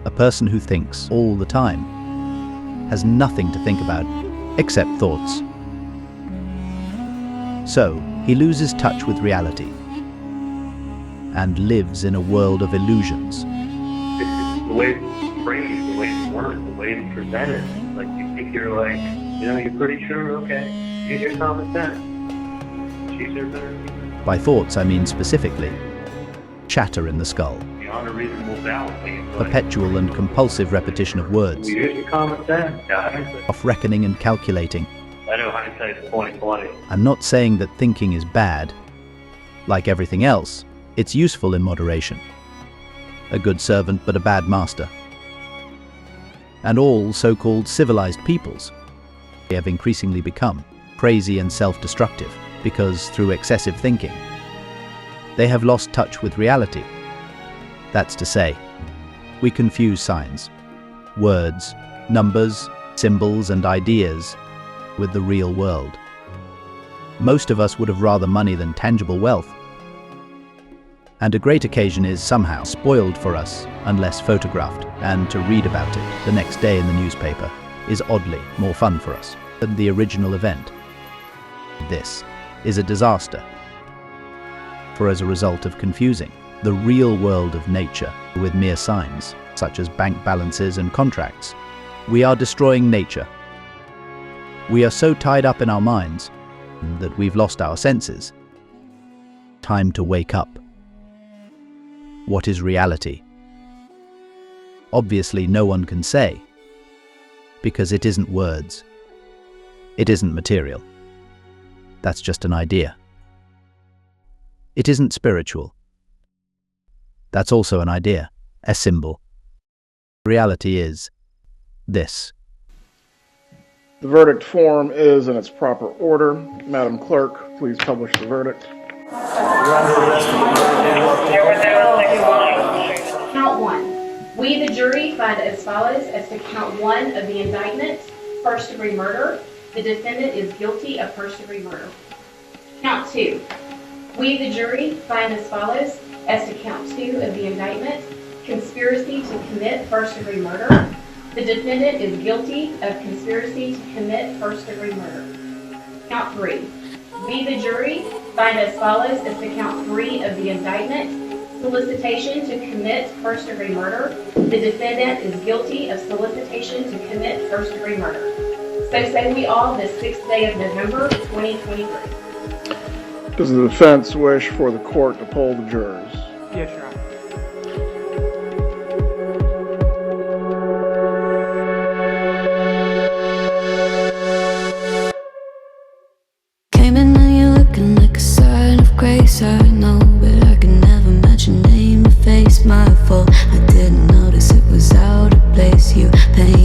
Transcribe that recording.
A person who thinks all the time has nothing to think about except thoughts. So, he loses touch with reality and lives in a world of illusions. It's the way it's phrased, the way it's worded, the way it's presented. Like, you think you're like, you're pretty sure, okay, use your common sense. She's your better. By thoughts, I mean specifically chatter in the skull, Beyond a reasonable doubt. perpetual and compulsive repetition of words, Use your common sense, guys. off reckoning and calculating. I know hindsight's 20/20. I'm not saying that thinking is bad. Like everything else, it's useful in moderation. A good servant but a bad master. And all so-called civilized peoples have increasingly become crazy and self-destructive because, through excessive thinking, they have lost touch with reality. That's to say, we confuse signs, words, numbers, symbols, and ideas with the real world. Most of us would have rather money than tangible wealth. And a great occasion is somehow spoiled for us unless photographed, and to read about it the next day in the newspaper is oddly more fun for us than the original event. This is a disaster. For as a result of confusing the real world of nature with mere signs, such as bank balances and contracts, we are destroying nature. We are so tied up in our minds that we've lost our senses. Time to wake up. What is reality? Obviously, no one can say, because it isn't words. It isn't material. That's just an idea. It isn't spiritual. That's also an idea, a symbol. Reality is this. The verdict form is in its proper order. Madam Clerk, please publish the verdict. Count 1. We, the jury, find as follows as to count 1 of the indictment, first-degree murder. The defendant is guilty of first-degree murder. Count 2. We, the jury, find as follows as to count 2 of the indictment, conspiracy to commit first-degree murder. The defendant is guilty of conspiracy to commit first-degree murder. Count 3. We, the jury, find as follows as to count 3 of the indictment, solicitation to commit first-degree murder. The defendant is guilty of solicitation to commit first-degree murder. So say we all this 6th day of November, 2023. Does the defense wish for the court to poll the jurors? Yes, Your Honor. Came in and you're looking like a sign of grace. I know, but I can never match your name or face. My fault, I didn't notice it was out of place. You paint